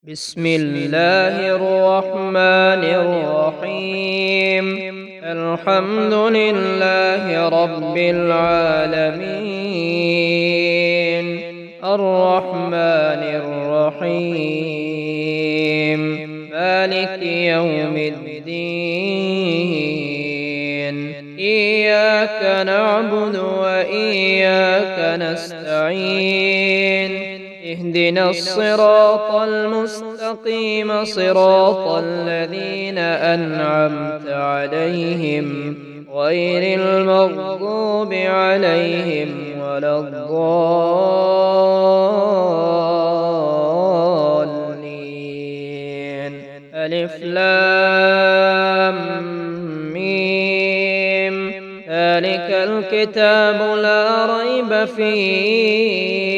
بسم الله الرحمن الرحيم. الحمد لله رب العالمين، الرحمن الرحيم، مالك يوم الدين. إياك نعبد وإياك نستعين. اهدنا الصراط المستقيم، صراط الذين أنعمت عليهم غير المغضوب عليهم ولا الضالين. ألف لام ميم. ذلك الكتاب لا ريب فيه،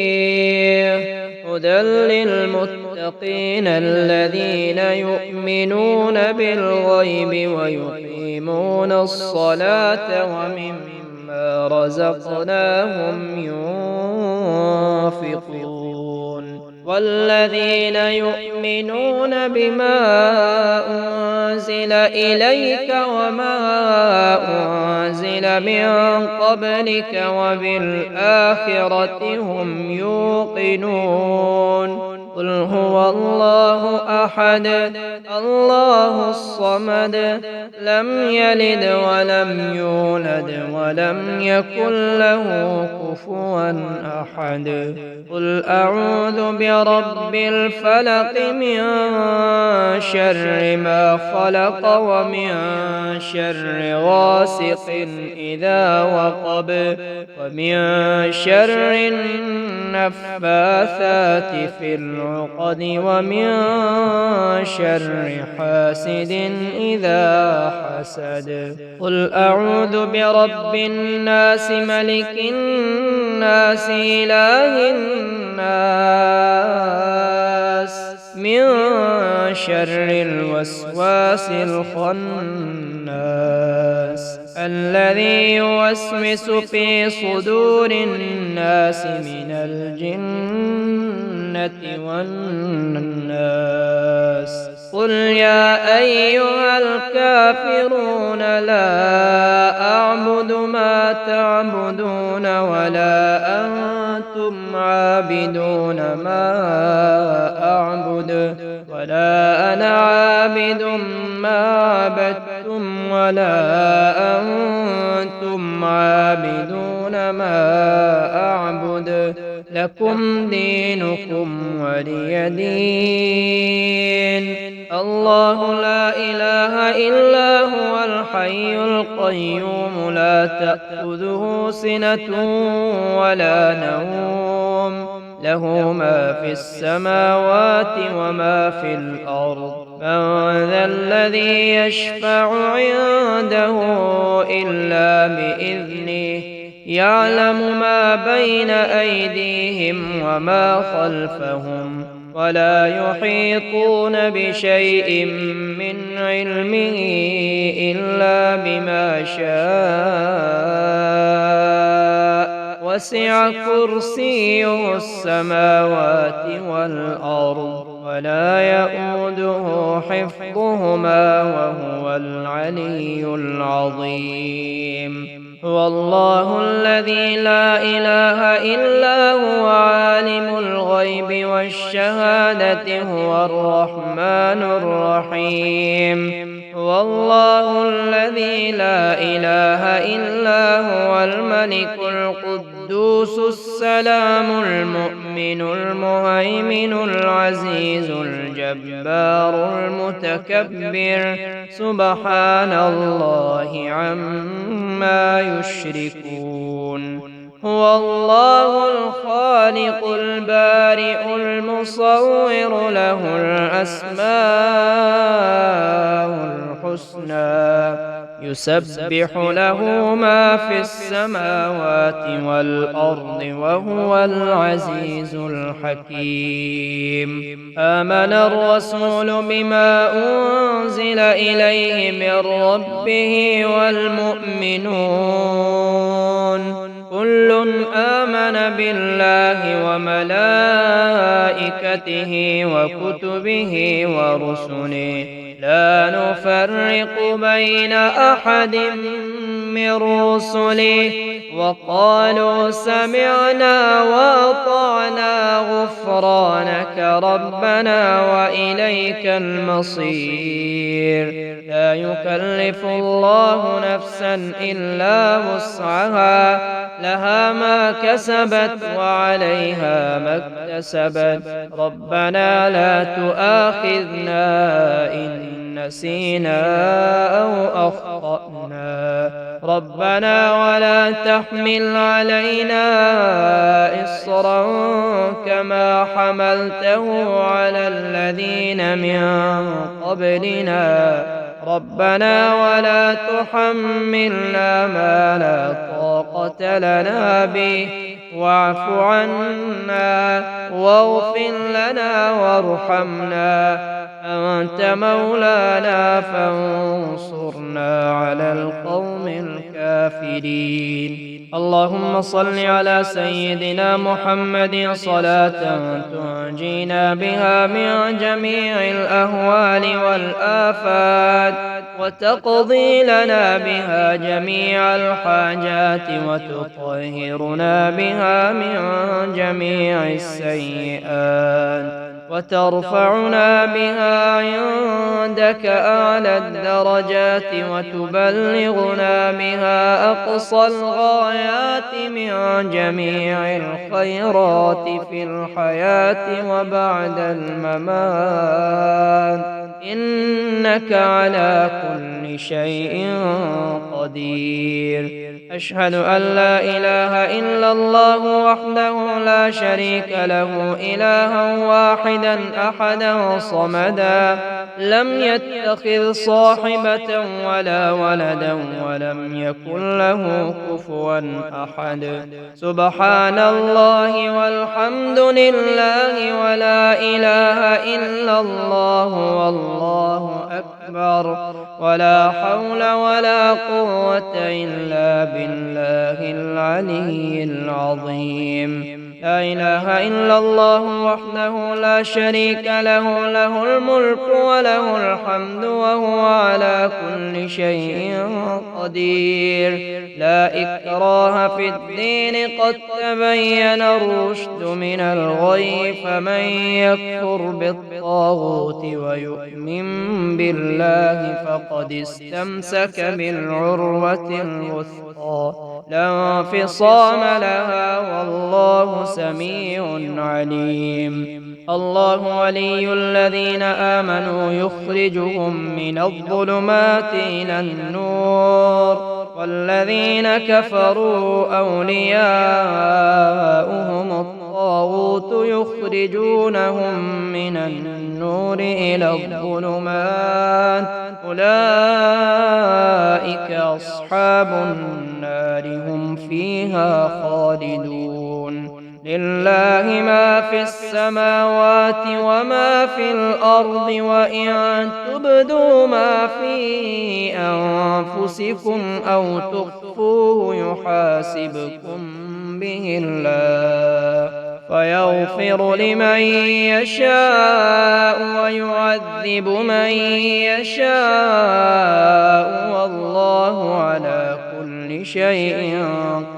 هدى للمتقين الذين يؤمنون بالغيب ويقيمون الصلاة ومما رزقناهم ينفقون. والذين يؤمنون بما أنزل إليك وما أنزل من قبلك وبالآخرة هم يوقنون. قل هو الله أحد الله الصمد، لم يلد ولم يولد ولم يكن له كفوا أحد. قل أعوذ برب الفلق، من شر ما خلق ومن شر غاسق إذا وقب ومن شر النفاثات في العقد ومن شر حاسد إذا حسد. قل أعوذ برب الناس ملك الناس إله الناس من شر الوسواس الخناس الذي يوسوس في صدور الناس من الجنة والناس. قل يا أيها الكافرون لا أعبد ما تعبدون ولا أنتم عابدون ما أعبد ولا أنا عابد ما عبدتم ولا أنتم عابدون ما أعبد، لكم دينكم ولي دين. الله لا إله إلا هو الحي القيوم، لا تأخذه سنة ولا نوم، له ما في السماوات وما في الأرض. من ذا الذي يشفع عنده إلا بإذنه، يعلم ما بين أيديهم وما خلفهم ولا يحيطون بشيء من علمه إلا بما شاء، وسع كرسيه السماوات والأرض ولا يئوده حفظهما وهو العلي العظيم. هو الله الذي لا إله إلا هو عالم الغيب والشهادة، هو الرحمن الرحيم. هو الله الذي لا إله إلا هو الملك القدوس السلام المؤمن المهيمن العزيز الجبار المتكبر، سبحان الله عما يشركون. هو الله الخالق البارئ المصور، له الأسماء الحسنى، يسبح له ما في السماوات والأرض وهو العزيز الحكيم. آمن الرسول بما أنزل إليه من ربه والمؤمنون كل آمن بالله وملائكته وملائكته وكتبه ورسله لا نفرق بين أحد من رسله وقالوا سمعنا وأطعنا غفرانك ربنا وإليك المصير. لا يكلف الله نفسا إلا وسعها لها ما كسبت وعليها ما اكتسبت ربنا لا تؤاخذنا إن نسينا أو أخطأنا ربنا ولا تحمل علينا إصرا كما حملته على الذين من قبلنا ربنا ولا تحملنا ما لا طاقة لنا به واعف عنا واغفر لنا وارحمنا أنت مولانا فانصرنا على القوم الكافرين. اللهم صل على سيدنا محمد صلاة تنجينا بها من جميع الأهوال والآفات وتقضي لنا بها جميع الحاجات وتطهرنا بها من جميع السيئات وترفعنا بها عندك أعلى الدرجات وتبلغنا بها أقصى الغايات من جميع الخيرات في الحياة وبعد الممات إنك على كل شيء قدير. أشهد أن لا إله إلا الله وحده لا شريك له إلها واحدا أحدا صمدا لم يتخذ صاحبة ولا ولدا ولم يكن له كفوا أحد. سبحان الله والحمد لله ولا إله إلا الله والله أكبر ولا حول ولا قوة إلا بالله العلي العظيم. لا إله إلا الله وحده لا شريك له له الملك وله الحمد وهو على كل شيء قدير. لا إكراه في الدين قد تبين الرشد من الغي فمن يكفر بالطاغوت ويؤمن بالله فقد استمسك بالعروة الوثقى لا انفصام لها والله سميع عليم. الله ولي الذين آمنوا يخرجهم من الظلمات إلى النور والذين كفروا أولياؤهم الطاغوت يخرجونهم من النور إلى الظلمات أولئك أصحاب النار هم فيها خالدون. لله ما في السماوات وما في الأرض وإن تبدوا ما في أنفسكم أو تخفوه يحاسبكم به الله فيغفر لمن يشاء ويعذب من يشاء والله على كل شيء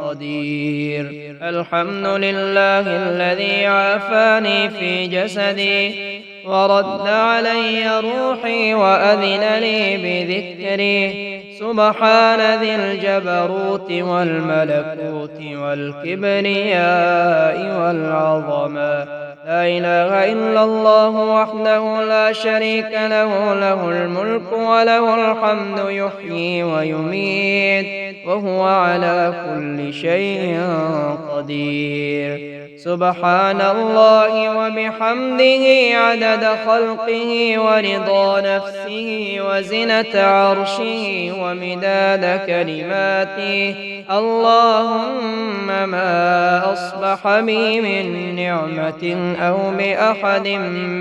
قدير. الحمد لله الذي عافاني في جسدي ورد علي روحي وأذن لي بذكري. سبحان ذي الجبروت والملكوت والكبرياء والعظمة. لا إله إلا الله وحده لا شريك له له الملك وله الحمد يحيي ويميت وهو على كل شيء قدير. سبحان الله وبحمده عدد خلقه ورضا نفسه وزنة عرشه ومداد كلماته. اللهم ما أصبح بي من نعمة أو بأحد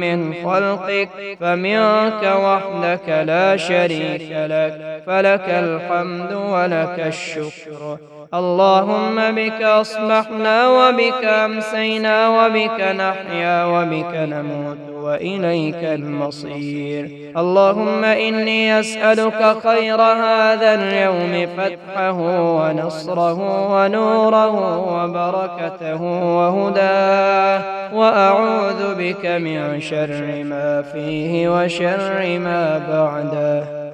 من خلقك فمنك وحدك لا شريك لك فلك الحمد ولك الشكر. اللهم بك أصبحنا وبك أمسينا وبك نحيا وبك نموت وإليك المصير. اللهم إني أسألك خير هذا اليوم، فتحه ونصره ونوره وبركته وهداه، وأعوذ بك من شر ما فيه وشر ما بعده.